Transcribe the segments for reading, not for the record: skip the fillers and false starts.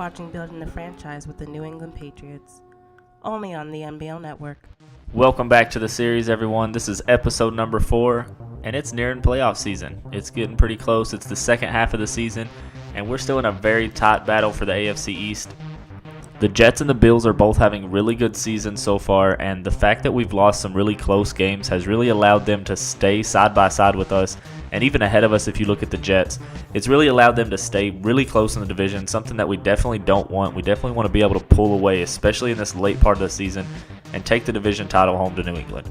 watching Building the Franchise with the New England Patriots, only on the MBL Network. Welcome back to the series, everyone. This is episode number 4, and it's nearing playoff season. It's getting pretty close. It's the second half of the season, and we're still in a very tight battle for the AFC East. The Jets and the Bills are both having really good seasons so far, and the fact that we've lost some really close games has really allowed them to stay side by side with us, and even ahead of us if you look at the Jets. It's really allowed them to stay really close in the division, something that we definitely don't want. We definitely want to be able to pull away, especially in this late part of the season, and take the division title home to New England.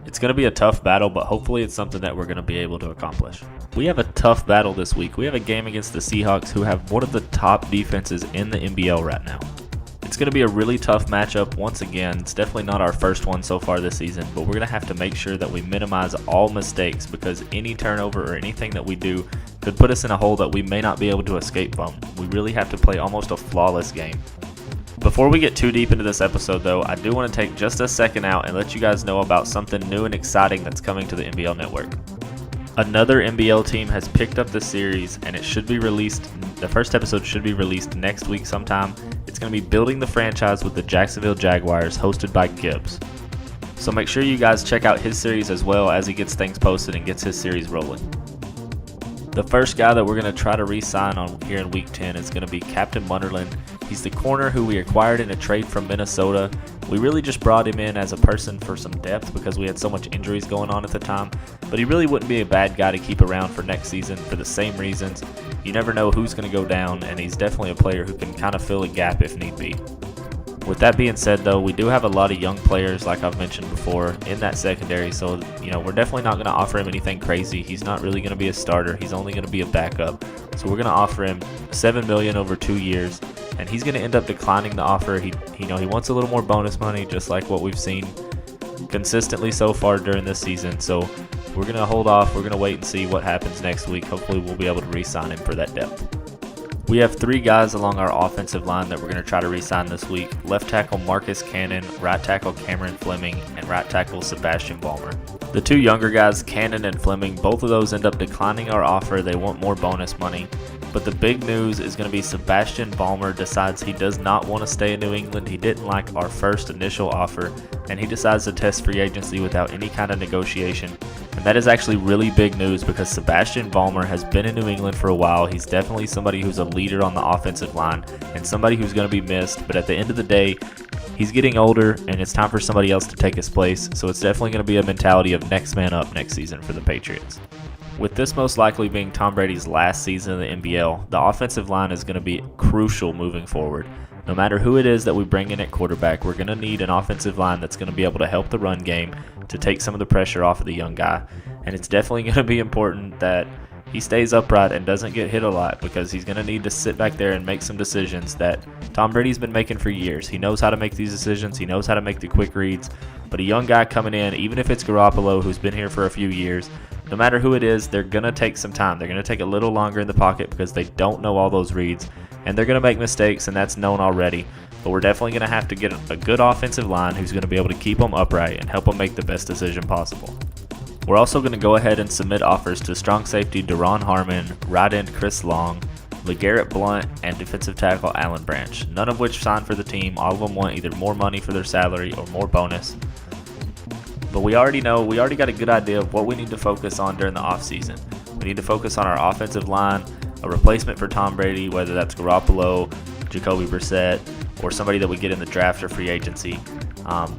It's going to be a tough battle, but hopefully it's something that we're going to be able to accomplish. We have a tough battle this week. We have a game against the Seahawks, who have one of the top defenses in the MBL right now. It's going to be a really tough matchup once again. It's definitely not our first one so far this season, but we're going to have to make sure that we minimize all mistakes, because any turnover or anything that we do could put us in a hole that we may not be able to escape from. We really have to play almost a flawless game. Before we get too deep into this episode though, I do want to take just a second out and let you guys know about something new and exciting that's coming to the MBL Network. Another MBL team has picked up the series, and it should be released. The first episode should be released next week sometime. It's going to be Building the Franchise with the Jacksonville Jaguars, hosted by Gibbs. So make sure you guys check out his series as well as he gets things posted and gets his series rolling. The first guy that we're going to try to re-sign on here in Week 10 is going to be Captain Munderland. He's the corner who we acquired in a trade from Minnesota. We really just brought him in as a person for some depth because we had so much injuries going on at the time. But he really wouldn't be a bad guy to keep around for next season for the same reasons. You never know who's going to go down, and he's definitely a player who can kind of fill a gap if need be. With that being said, though, we do have a lot of young players, like I've mentioned before, in that secondary. So, we're definitely not going to offer him anything crazy. He's not really going to be a starter. He's only going to be a backup. So we're going to offer him $7 million over 2 years, and he's going to end up declining the offer. He wants a little more bonus money, just like what we've seen consistently so far during this season. So we're going to hold off. We're going to wait and see what happens next week. Hopefully we'll be able to re-sign him for that depth. We have 3 guys along our offensive line that we're going to try to re-sign this week. Left tackle Marcus Cannon, right tackle Cameron Fleming, and right tackle Sebastian Ballmer. The 2 younger guys, Cannon and Fleming, both of those end up declining our offer. They want more bonus money. But the big news is going to be Sebastian Ballmer decides he does not want to stay in New England. He didn't like our first initial offer, and he decides to test free agency without any kind of negotiation. And that is actually really big news, because Sebastian Ballmer has been in New England for a while. He's definitely somebody who's a leader on the offensive line and somebody who's going to be missed. But at the end of the day, he's getting older, and it's time for somebody else to take his place. So it's definitely going to be a mentality of next man up next season for the Patriots. With this most likely being Tom Brady's last season in the MBL, the offensive line is going to be crucial moving forward. No matter who it is that we bring in at quarterback, we're going to need an offensive line that's going to be able to help the run game, to take some of the pressure off of the young guy. And it's definitely going to be important that he stays upright and doesn't get hit a lot, because he's going to need to sit back there and make some decisions that Tom Brady's been making for years. He knows how to make these decisions. He knows how to make the quick reads. But a young guy coming in, even if it's Garoppolo, who's been here for a few years, no matter who it is, they're going to take some time. They're going to take a little longer in the pocket because they don't know all those reads, and they're going to make mistakes, and that's known already. But we're definitely going to have to get a good offensive line who's going to be able to keep them upright and help them make the best decision possible. We're also going to go ahead and submit offers to strong safety Deron Harmon, right end Chris Long, LeGarrette Blount, and defensive tackle Alan Branch, none of which signed for the team. All of them want either more money for their salary or more bonus. But we already got a good idea of what we need to focus on during the offseason. We need to focus on our offensive line, a replacement for Tom Brady, whether that's Garoppolo, Jacoby Brissett, or somebody that we get in the draft or free agency.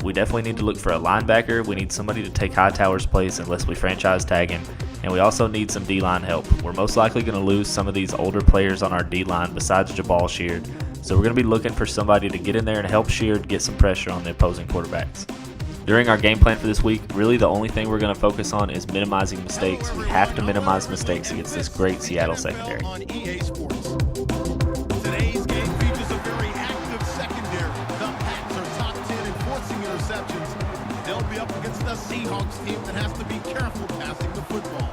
We definitely need to look for a linebacker. We need somebody to take Hightower's place unless we franchise tag him. And we also need some D-line help. We're most likely going to lose some of these older players on our D-line besides Jabal Sheard. So we're going to be looking for somebody to get in there and help Sheard get some pressure on the opposing quarterbacks. During our game plan for this week, really the only thing we're going to focus on is minimizing mistakes. We have to minimize mistakes against this great Seattle secondary. Today's game features a very active secondary. The Pats are top 10 in forcing interceptions. They'll be up against the Seahawks team that has to be careful passing the football.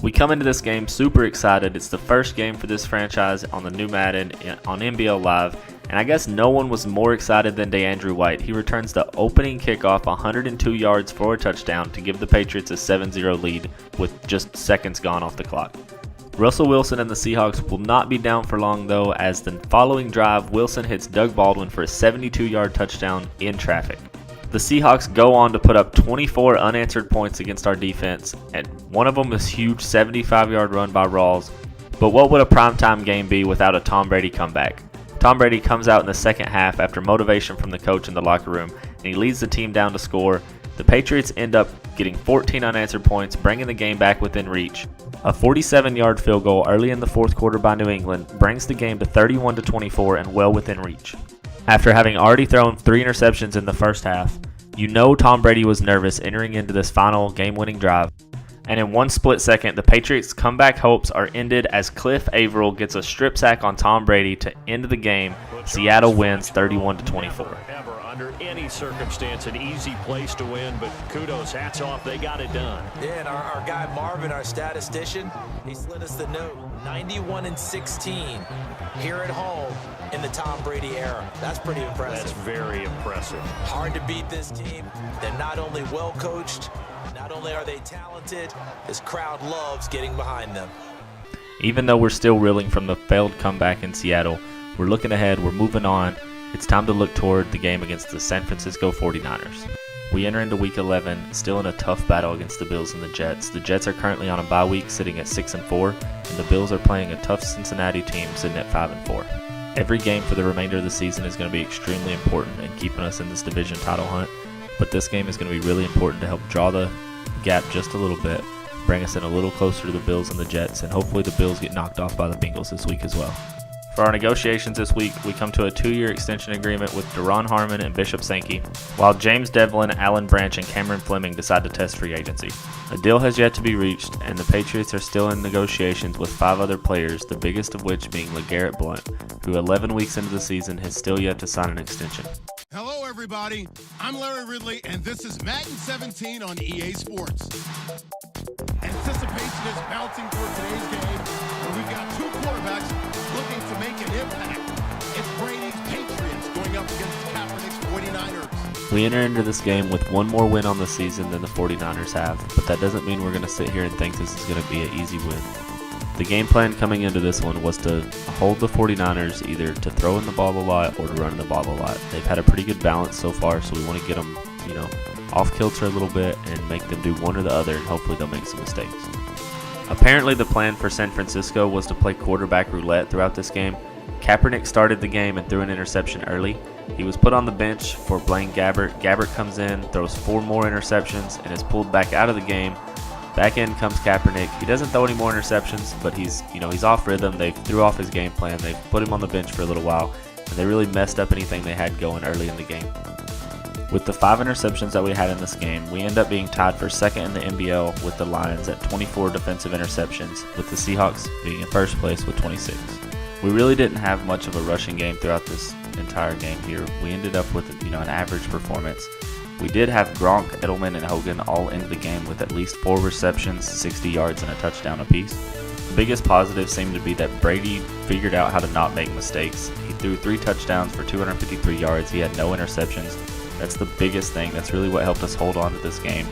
We come into this game super excited. It's the first game for this franchise on the new Madden on MBL Live. And I guess no one was more excited than DeAndre White. He returns the opening kickoff 102 yards for a touchdown to give the Patriots a 7-0 lead with just seconds gone off the clock. Russell Wilson and the Seahawks will not be down for long though, as the following drive, Wilson hits Doug Baldwin for a 72-yard touchdown in traffic. The Seahawks go on to put up 24 unanswered points against our defense, and one of them is a huge 75-yard run by Rawls. But what would a primetime game be without a Tom Brady comeback? Tom Brady comes out in the second half after motivation from the coach in the locker room, and he leads the team down to score. The Patriots end up getting 14 unanswered points, bringing the game back within reach. A 47-yard field goal early in the fourth quarter by New England brings the game to 31-24 and well within reach. After having already thrown 3 interceptions in the first half, you know Tom Brady was nervous entering into this final game-winning drive. And in one split second, the Patriots' comeback hopes are ended as Cliff Averill gets a strip sack on Tom Brady to end the game. Seattle wins 31-24. Under any circumstance, an easy place to win, but kudos, hats off, they got it done. Yeah, and our guy Marvin, our statistician, he slid us the note. 91-16 here at home in the Tom Brady era. That's pretty impressive. That's very impressive. Hard to beat this team. They're not only well coached, not only are they talented, this crowd loves getting behind them. Even though we're still reeling from the failed comeback in Seattle, we're looking ahead, we're moving on. It's time to look toward the game against the San Francisco 49ers. We enter into Week 11, still in a tough battle against the Bills and the Jets. The Jets are currently on a bye week, sitting at 6-4, and the Bills are playing a tough Cincinnati team, sitting at 5-4. Every game for the remainder of the season is going to be extremely important in keeping us in this division title hunt, but this game is going to be really important to help draw the gap just a little bit, bring us in a little closer to the Bills and the Jets, and hopefully the Bills get knocked off by the Bengals this week as well. For our negotiations this week, we come to a 2-year extension agreement with Deron Harmon and Bishop Sankey, while James Devlin, Alan Branch, and Cameron Fleming decide to test free agency. A deal has yet to be reached, and the Patriots are still in negotiations with 5 other players, the biggest of which being LeGarrette Blount, who 11 weeks into the season has still yet to sign an extension. Hello, everybody. I'm Larry Ridley, and this is Madden 17 on EA Sports. Anticipation is mounting for today's game, and we've got 2 quarterbacks looking to make an impact. It's Brady's Patriots going up against Kaepernick's 49ers. We enter into this game with 1 more win on the season than the 49ers have, but that doesn't mean we're going to sit here and think this is going to be an easy win. The game plan coming into this one was to hold the 49ers either to throw in the ball a lot or to run the ball a lot. They've had a pretty good balance so far, so we want to get them, off kilter a little bit and make them do one or the other, and hopefully they'll make some mistakes. Apparently the plan for San Francisco was to play quarterback roulette throughout this game. Kaepernick started the game and threw an interception early. He was put on the bench for Blaine Gabbert. Gabbert comes in, throws 4 more interceptions, and is pulled back out of the game. Back in comes Kaepernick. He doesn't throw any more interceptions, but he's off rhythm. They threw off his game plan. They put him on the bench for a little while, and they really messed up anything they had going early in the game. With the 5 interceptions that we had in this game, we end up being tied for second in the MBL with the Lions at 24 defensive interceptions, with the Seahawks being in first place with 26. We really didn't have much of a rushing game throughout this entire game here. We ended up with an average performance. We did have Gronk, Edelman, and Hogan all into the game with at least 4 receptions, 60 yards, and a touchdown apiece. The biggest positive seemed to be that Brady figured out how to not make mistakes. He threw 3 touchdowns for 253 yards. He had no interceptions. That's the biggest thing. That's really what helped us hold on to this game.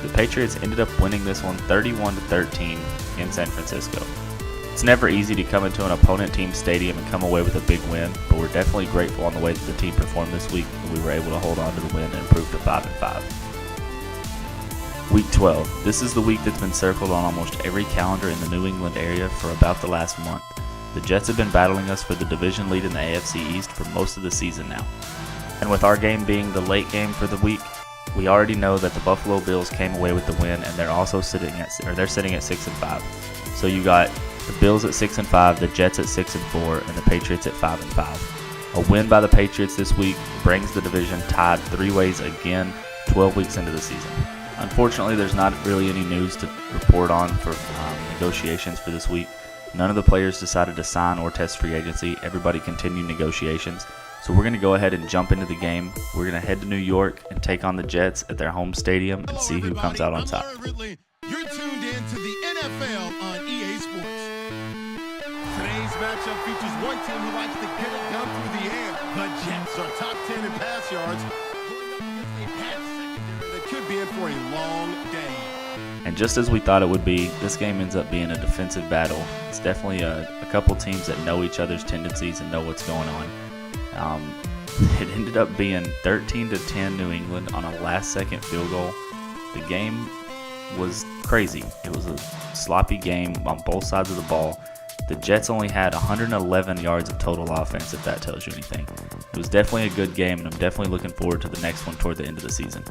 The Patriots ended up winning this one 31-13 in San Francisco. It's never easy to come into an opponent team's stadium and come away with a big win, but we're definitely grateful on the way that the team performed this week, and we were able to hold on to the win and improve to 5-5. Week 12. This is the week that's been circled on almost every calendar in the New England area for about the last month. The Jets have been battling us for the division lead in the AFC East for most of the season now. And with our game being the late game for the week, we already know that the Buffalo Bills came away with the win, and they're sitting at 6-5. So you got the Bills at 6-5, the Jets at 6-4, and the Patriots at 5-5. A win by the Patriots this week brings the division tied 3 ways again, 12 weeks into the season. Unfortunately, there's not really any news to report on for negotiations for this week. None of the players decided to sign or test free agency. Everybody continued negotiations. So we're going to go ahead and jump into the game. We're going to head to New York and take on the Jets at their home stadium and see who comes out on top. I'm Larry Ridley. You're tuned in to the NFL on EA Sports. Today's matchup features one team who likes to get it done through the air. The Jets are top 10 in pass yards, going up against a Pats secondary that could be in for a long day. And just as we thought it would be, this game ends up being a defensive battle. It's definitely a couple teams that know each other's tendencies and know what's going on. It ended up being 13-10 New England on a last-second field goal. The game was crazy. It was a sloppy game on both sides of the ball. The Jets only had 111 yards of total offense, if that tells you anything. It was definitely a good game, and I'm definitely looking forward to the next one toward the end of the season.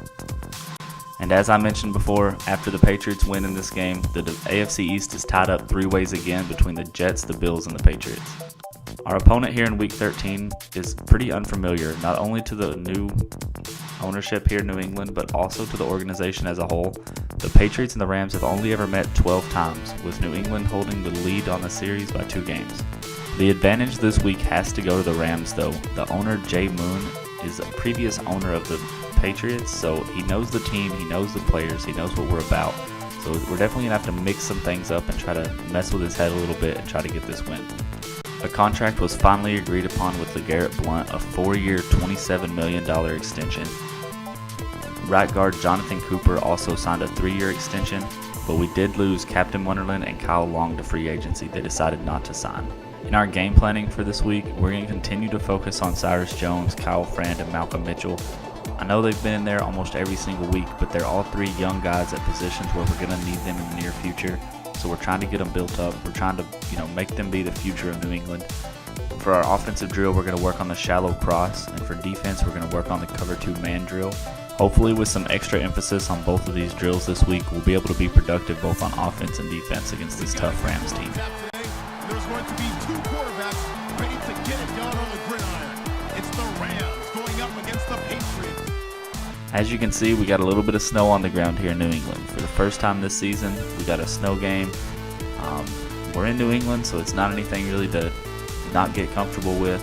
And as I mentioned before, after the Patriots win in this game, the AFC East is tied up 3 ways again between the Jets, the Bills, and the Patriots. Our opponent here in Week 13 is pretty unfamiliar, not only to the new ownership here in New England, but also to the organization as a whole. The Patriots and the Rams have only ever met 12 times, with New England holding the lead on the series by 2 games. The advantage this week has to go to the Rams, though. The owner, Jay Moon, is a previous owner of the Patriots, so he knows the team, he knows the players, he knows what we're about. So we're definitely going to have to mix some things up and try to mess with his head a little bit and try to get this win. A contract was finally agreed upon with LeGarrette Blount, a 4-year, $27 million extension. Right guard Jonathan Cooper also signed a 3-year extension, but we did lose Captain Wonderland and Kyle Long to free agency. They decided not to sign. In our game planning for this week, we're going to continue to focus on Cyrus Jones, Kyle Frand, and Malcolm Mitchell. I know they've been in there almost every single week, but they're all 3 young guys at positions where we're going to need them in the near future. So we're trying to get them built up. We're trying to, make them be the future of New England. For our offensive drill, we're going to work on the shallow cross, and for defense, we're going to work on the cover 2 man drill. Hopefully with some extra emphasis on both of these drills this week, we'll be able to be productive both on offense and defense against this tough Rams team. There's going to be 2 quarterbacks ready to get it done on the gridiron. It's the Rams going up against the Patriots. As you can see, we got a little bit of snow on the ground here in New England. For the first time this season, we got a snow game. We're in New England, so it's not anything really to not get comfortable with.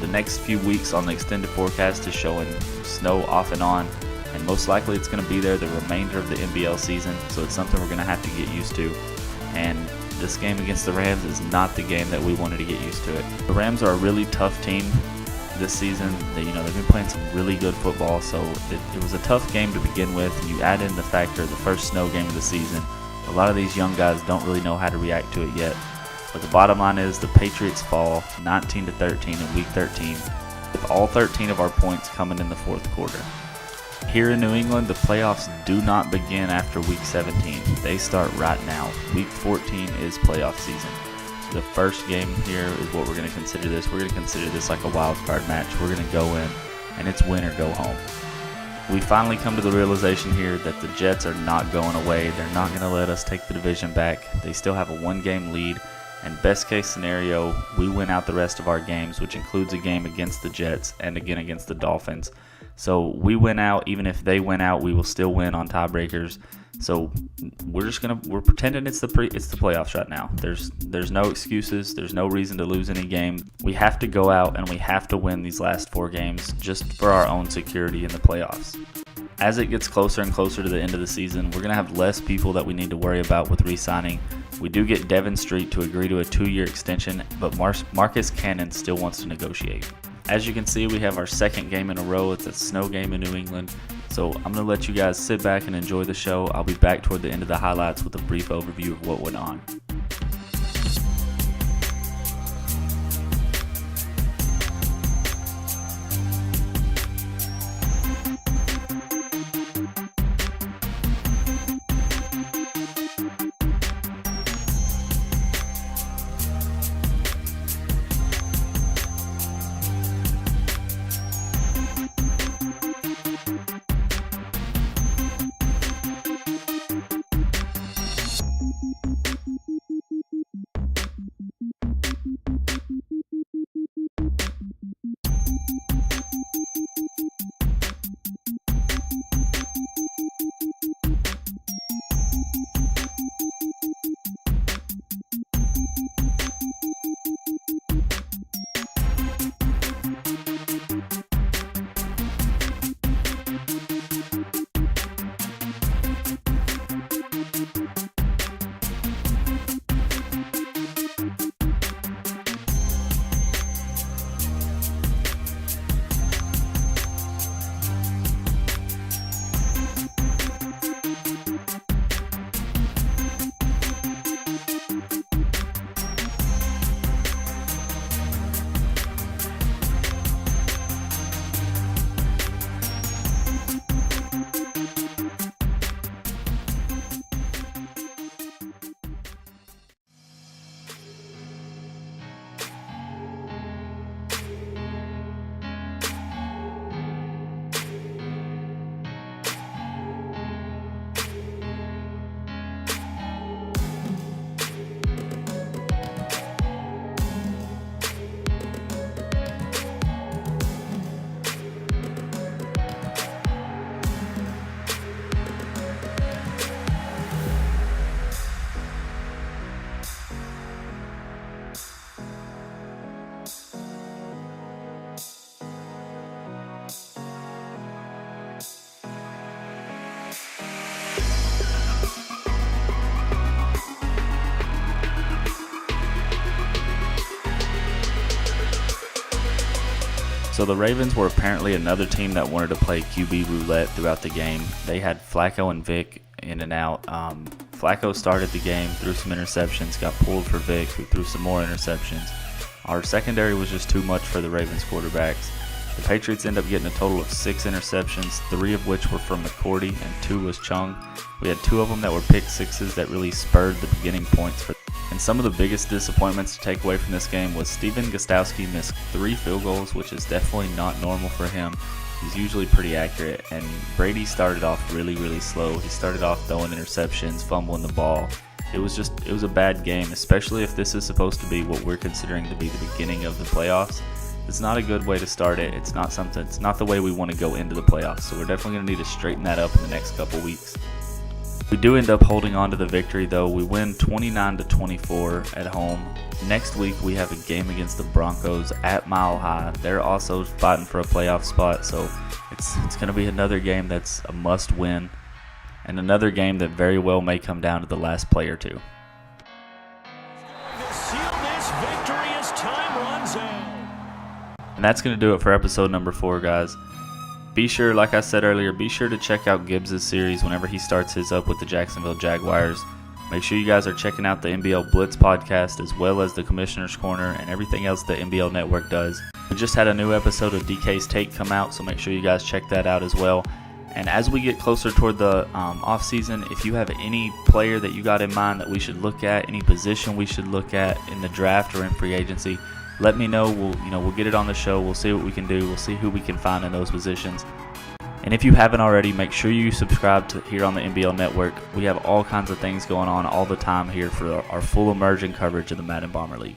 The next few weeks on the extended forecast is showing snow off and on, and most likely it's going to be there the remainder of the MBL season, so it's something we're going to have to get used to. And this game against the Rams is not the game that we wanted to get used to it. The Rams are a really tough team this season. They've been playing some really good football, so it was a tough game to begin with. And you add in the factor of the first snow game of the season. A lot of these young guys don't really know how to react to it yet. But the bottom line is the Patriots fall 19-13 in Week 13, with all 13 of our points coming in the 4th quarter. Here in New England, the playoffs do not begin after Week 17. They start right now. Week 14 is playoff season. The first game here is what we're going to consider this. We're going to consider this like a wild card match. We're going to go in, and it's win or go home. We finally come to the realization here that the Jets are not going away. They're not going to let us take the division back. They still have a 1-game lead. And best case scenario, we win out the rest of our games, which includes a game against the Jets and again against the Dolphins. So we win out. Even if they win out, we will still win on tiebreakers. So we're pretending it's the playoffs right now. There's no excuses. There's no reason to lose any game. We have to go out and we have to win these last 4 games just for our own security in the playoffs. As it gets closer and closer to the end of the season, we're going to have less people that we need to worry about with re-signing. We do get Devin Street to agree to a 2-year extension, but Marcus Cannon still wants to negotiate. As you can see, we have our 2nd game in a row. It's a snow game in New England. So I'm going to let you guys sit back and enjoy the show. I'll be back toward the end of the highlights with a brief overview of what went on. So the Ravens were apparently another team that wanted to play QB roulette throughout the game. They had Flacco and Vic in and out. Flacco started the game, threw some interceptions, got pulled for Vic, who threw some more interceptions. Our secondary was just too much for the Ravens quarterbacks. The Patriots end up getting a total of 6 interceptions, 3 of which were from McCourty and 2 was Chung. We had 2 of them that were pick sixes that really spurred the beginning points for. And some of the biggest disappointments to take away from this game was Steven Gostkowski missed 3 field goals, which is definitely not normal for him. He's usually pretty accurate, and Brady started off really slow. He started off throwing interceptions, fumbling the ball. It was a bad game, especially if this is supposed to be what we're considering to be the beginning of the playoffs. It's not a good way to start it. It's not the way we want to go into the playoffs. So we're definitely going to need to straighten that up in the next couple weeks. We do end up holding on to the victory though. We win 29-24 at home. Next week we have a game against the Broncos at Mile High. They're also fighting for a playoff spot, so it's going to be another game that's a must win, and another game that very well may come down to the last play or two. To seal this victory as time runs out. And that's going to do it for episode number 4, guys. Be sure, like I said earlier, be sure to check out Gibbs' series whenever he starts his up with the Jacksonville Jaguars. Make sure you guys are checking out the MBL Blitz podcast as well as the Commissioner's Corner and everything else the MBL Network does. We just had a new episode of DK's Take come out, so make sure you guys check that out as well. And as we get closer toward the off season, if you have any player that you got in mind that we should look at, any position we should look at in the draft or in free agency, let me know. We'll get it on the show. We'll see what we can do. We'll see who we can find in those positions. And if you haven't already, make sure you subscribe to here on the MBL Network. We have all kinds of things going on all the time here for our full immersion coverage of the Madden Bomber League.